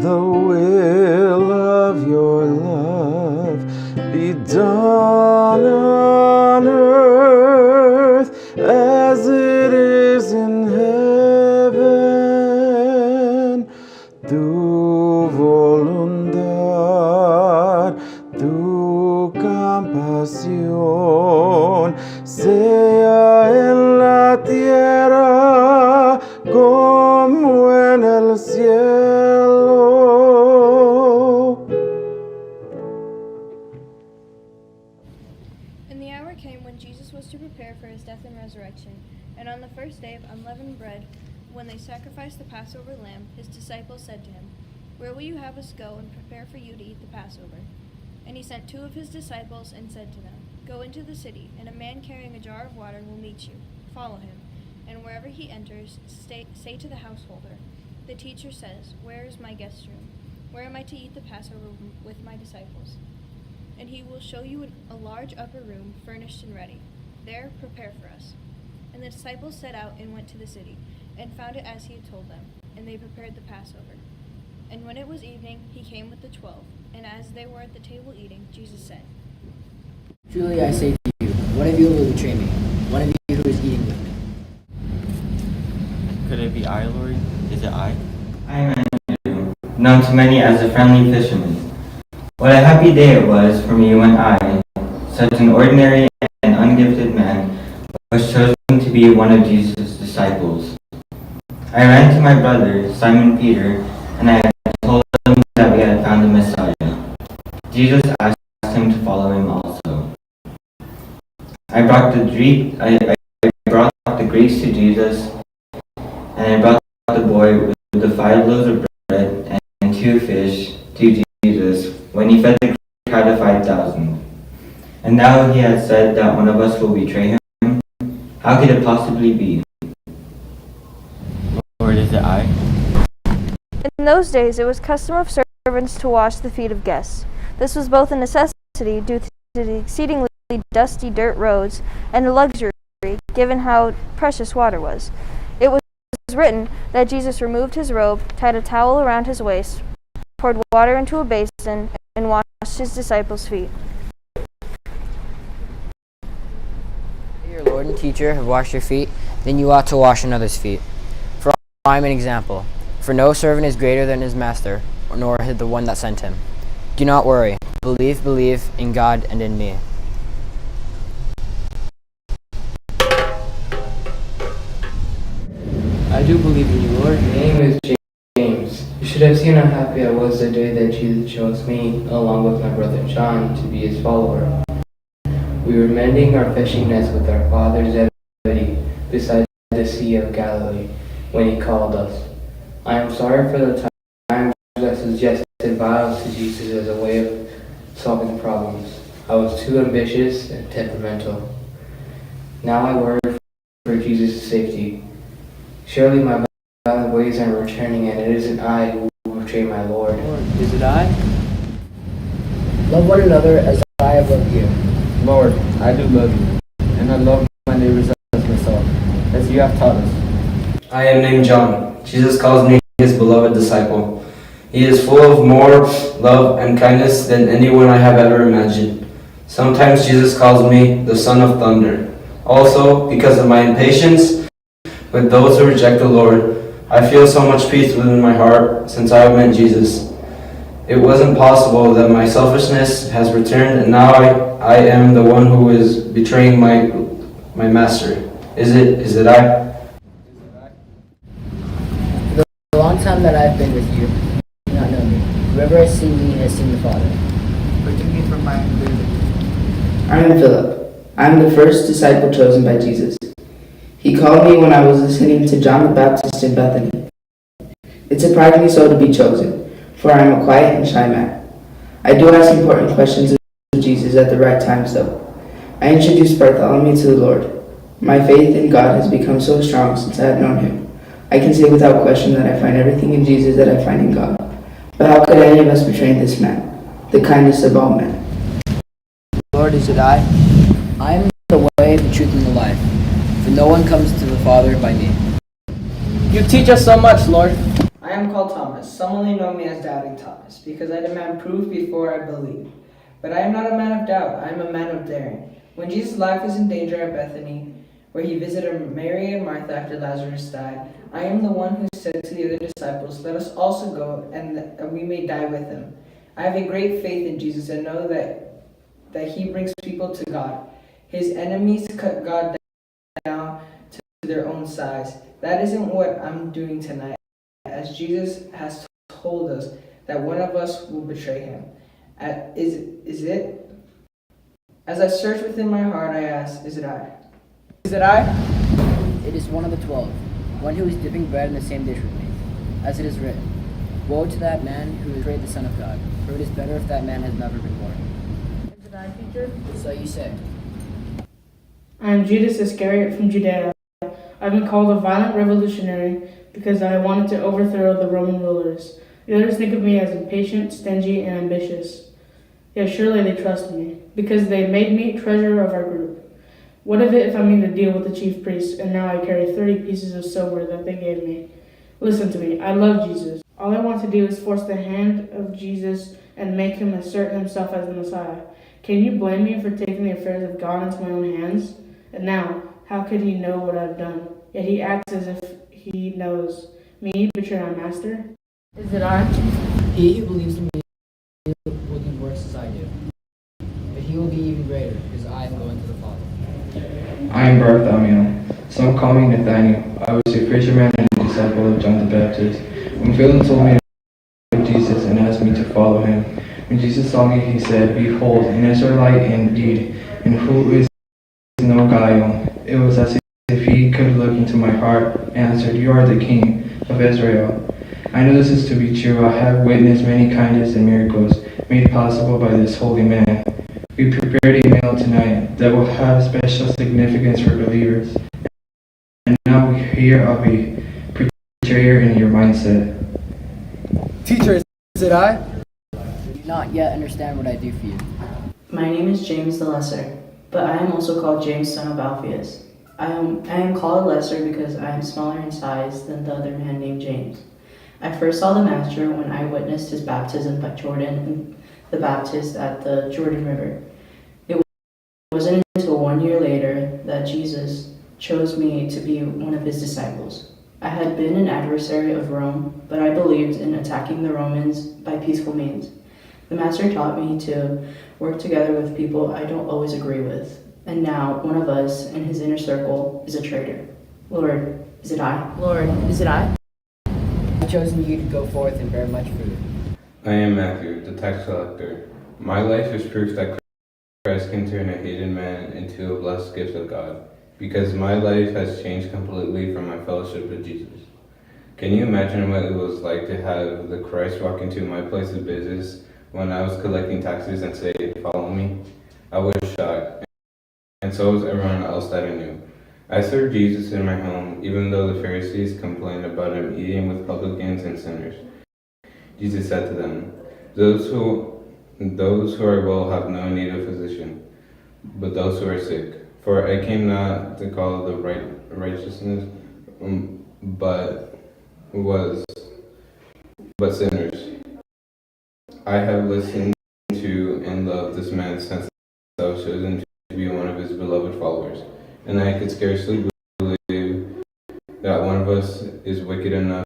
the will of your love be done on earth as it is in heaven. Tu voluntad, tu compasión sea en la tierra como en el cielo. And the hour came when Jesus was to prepare for his death and resurrection. And on the first day of unleavened bread, when they sacrificed the Passover lamb, his disciples said to him, "Where will you have us go and prepare for you to eat the Passover?" And he sent 2 of his disciples and said to them, "Go into the city, and a man carrying a jar of water will meet you. Follow him. And wherever he enters, say to the householder, 'The teacher says, where is my guest room? Where am I to eat the Passover with my disciples?' And he will show you a large upper room, furnished and ready. There prepare for us." And the disciples set out and went to the city, and found it as he had told them, and they prepared the Passover. And when it was evening, he came with the 12, and as they were at the table eating, Jesus said, "Truly I say to you, one of you will betray me, one of you who is eating with me." Could it be I, Lord? Is it I? I am Andrew, known to many as a friendly fisherman. What a happy day it was for me when I, such an ordinary and ungifted man, was chosen to be one of Jesus' disciples. I ran to my brother, Simon Peter, and I told him that we had found the Messiah. Jesus asked him to follow him also. I brought the Greeks to Jesus, and I brought the boy with the 5 loaves of bread and 2 fish to Jesus when he fed the crowd of 5,000. And now he has said that one of us will betray him. How could it possibly be? Lord, is it I? In those days it was custom of servants to wash the feet of guests. This was both a necessity due to the exceedingly dusty dirt roads and a luxury given how precious water was. It was written that Jesus removed his robe, tied a towel around his waist, poured water into a basin, and washed his disciples' feet. Your Lord and teacher have washed your feet, then you ought to wash another's feet. For I am an example. For no servant is greater than his master, nor the one that sent him. Do not worry. Believe in God and in me. I do believe in you, Lord. My name is James. You should have seen how happy I was the day that Jesus chose me, along with my brother John, to be his follower. We were mending our fishing nets with our father Zebedee beside the Sea of Galilee when he called us. I am sorry for the times I suggested violence to Jesus as a way of solving problems. I was too ambitious and temperamental. Now I worry for Jesus' safety. Surely my violent ways are returning, and it isn't I who will betray my Lord. Is it I? Love one another as I have loved you. Lord, I do love you, and I love my neighbors as myself, as you have taught us. I am named John. Jesus calls me his beloved disciple. He is full of more love and kindness than anyone I have ever imagined. Sometimes Jesus calls me the Son of Thunder. Also, because of my impatience with those who reject the Lord, I feel so much peace within my heart since I have met Jesus. It wasn't possible that my selfishness has returned, and now I am the one who is betraying my master. Is it I? For the long time that I have been with you, you do not know me. Whoever has seen me has seen the Father. Forgive me for my unbelief. I am Philip. I am the first disciple chosen by Jesus. He called me when I was listening to John the Baptist in Bethany. It surprised me so to be chosen, for I am a quiet and shy man. I do ask important questions of Jesus at the right times, though. I introduced Bartholomew to the Lord. My faith in God has become so strong since I have known him. I can say without question that I find everything in Jesus that I find in God. But how could any of us betray this man, the kindest of all men? Lord, is it I? I am the way, the truth, and the life. For no one comes to the Father by me. You teach us so much, Lord. I I am called Thomas. Some only know me as Doubting Thomas, because I demand proof before I believe. But I am not a man of doubt, I am a man of daring. When Jesus' life was in danger at Bethany, where he visited Mary and Martha after Lazarus died, I am the one who said to the other disciples, "Let us also go, and we may die with him." I have a great faith in Jesus and know that he brings people to God. His enemies cut God down to their own size. That isn't what I'm doing tonight, as Jesus has told us that one of us will betray him. Is it? As I search within my heart, I ask, is it I? Is it I? It is one of the 12, one who is dipping bread in the same dish with me. As it is written, "Woe to that man who betrayed the Son of God, for it is better if that man had never been born." Is it I, teacher? So you say. I am Judas Iscariot from Judea. I've been called a violent revolutionary because I wanted to overthrow the Roman rulers. The others think of me as impatient, stingy, and ambitious. Yet surely they trust me, because they made me treasurer of our group. What of it if I made a deal with the chief priests, and now I carry 30 pieces of silver that they gave me? Listen to me, I love Jesus. All I want to do is force the hand of Jesus and make him assert himself as the Messiah. Can you blame me for taking the affairs of God into my own hands? And now, how could he know what I've done? Yet he acts as if he knows. Me betray my master? Is it I? He who believes in me will do works as I do. But he will be even greater, because I am going to the Father. I am Bartholomew. Some call me Nathaniel. I was a fisherman and a disciple of John the Baptist. When Philip told me of Jesus and asked me to follow him, when Jesus saw me, he said, "Behold, an Israelite indeed, in who is no guile." It was as if he could look into my heart and answered, "You are the King of Israel." I know this is to be true. I have witnessed many kindness and miracles made possible by this holy man. We prepared a meal tonight that will have special significance for believers. And now we hear of a betrayer in your mindset. Teacher, is it I? You do not yet understand what I do for you. My name is James the Lesser, but I am also called James, son of Alphaeus. I am called Lesser because I am smaller in size than the other man named James. I first saw the Master when I witnessed his baptism by Jordan and the Baptist at the Jordan River. It wasn't until 1 year later that Jesus chose me to be one of his disciples. I had been an adversary of Rome, but I believed in attacking the Romans by peaceful means. The Master taught me to work together with people I don't always agree with, and now one of us in his inner circle is a traitor. Lord, is it I? Lord, is it I? I've chosen you to go forth and bear much fruit. I am Matthew, the tax collector. My life is proof that Christ can turn a hated man into a blessed gift of God, because my life has changed completely from my fellowship with Jesus. Can you imagine what it was like to have the Christ walk into my place of business when I was collecting taxes and say, "Follow me"? I was shocked, and so was everyone else that I knew. I served Jesus in my home, even though the Pharisees complained about him eating with publicans and sinners. Jesus said to them, Those who are well have no need of physician, but those who are sick. For I came not to call the righteousness, but sinners. I have listened to and loved this man since I was chosen to be one of his beloved followers, and I could scarcely believe that one of us is wicked enough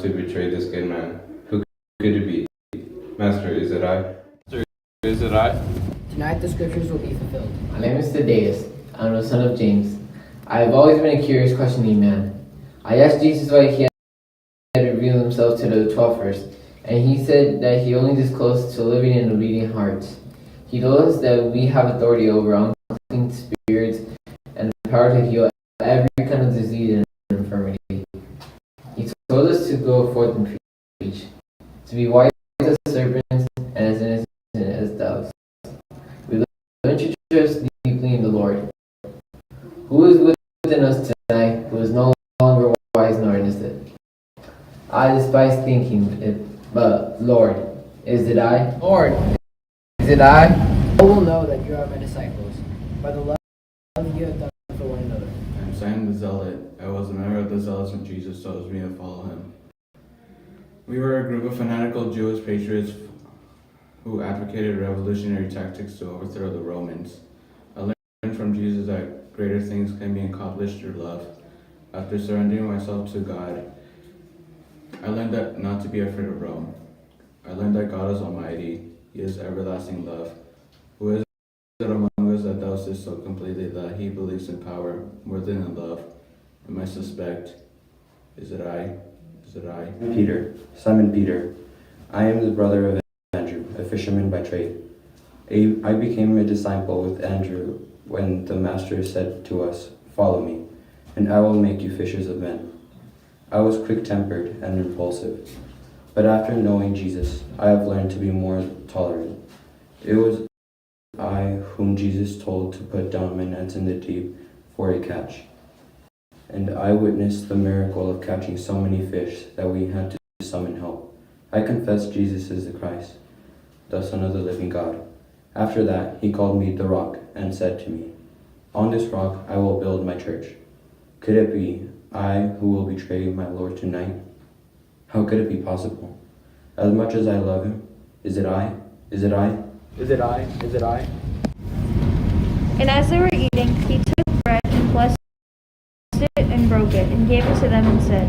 to betray this good man. Who could it be? Master, is it I? Is it I? Tonight the scriptures will be fulfilled. My name is Thaddeus. I'm the son of James. I have always been a curious, questioning man. I asked Jesus why he had revealed himself to the 12 first, and he said that he only disclosed to living and obedient hearts. He told us that we have authority over unclean spirits and the power to heal every kind of disease and infirmity. He told us to go forth and preach, to be wise as serpents and as innocent as doves. We learn to trust deeply in the Lord. Who is within us tonight who is no longer wise nor innocent? I despise thinking it, but Lord, is it I? Lord, is it I? All will know that you are my disciples, by the love you have done for one another. I am Simon the Zealot. I was a member of the Zealots when Jesus chose me to follow him. We were a group of fanatical Jewish patriots who advocated revolutionary tactics to overthrow the Romans. I learned from Jesus that greater things can be accomplished through love. After surrendering myself to God, I learned that not to be afraid of Rome. I learned that God is almighty. He is everlasting love. Who is it among us that doubts this so completely that he believes in power more than in love? And I suspect, is it I? Is it I? Peter, Simon Peter. I am the brother of Andrew, a fisherman by trade. I became a disciple with Andrew when the Master said to us, "Follow me, and I will make you fishers of men." I was quick-tempered and impulsive, but after knowing Jesus, I have learned to be more tolerant. It was I whom Jesus told to put down my nets in the deep for a catch, and I witnessed the miracle of catching so many fish that we had to summon help. I confessed Jesus is the Christ, the Son of the living God. After that, he called me the Rock and said to me, "On this rock I will build my church." Could it be I who will betray my Lord tonight? How could it be possible? As much as I love him, is it I? Is it I? Is it I? Is it I? And as they were eating, he took bread and blessed it and broke it and gave it to them and said,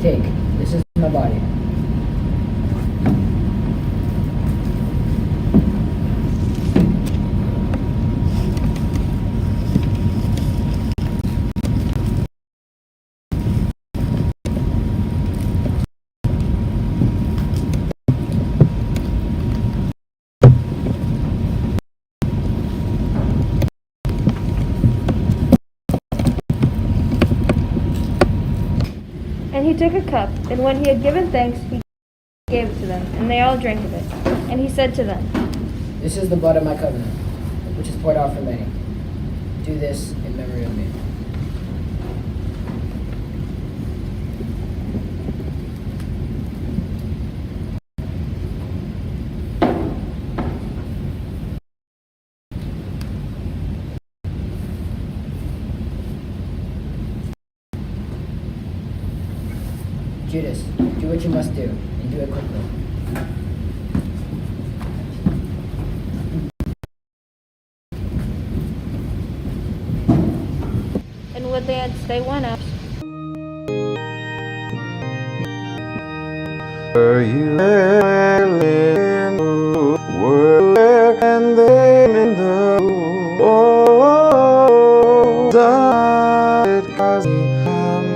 Take, this is my body. And he took a cup, and when he had given thanks, he gave it to them, and they all drank of it. And he said to them, This is the blood of my covenant, which is poured out for many. Do this in memory of me. Judas, do what you must do, and do it quickly. and when they went out, Were you in the world and then in the oh, died cause I'm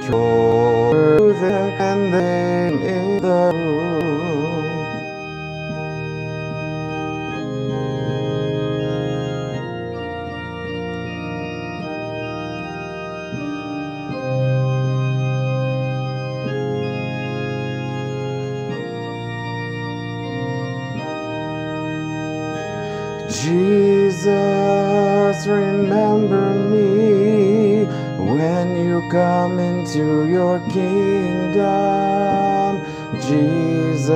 drove there and then in the room. Jesus, remember me when you come into your kingdom. Jesus,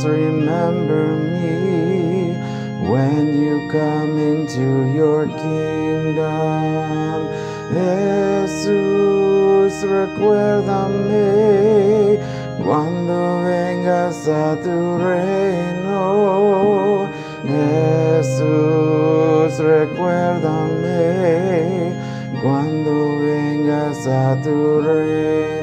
remember me when you come into your kingdom. Jesús, recuérdame cuando vengas a tu reino. Jesús, recuérdame cuando vengas a tu reino.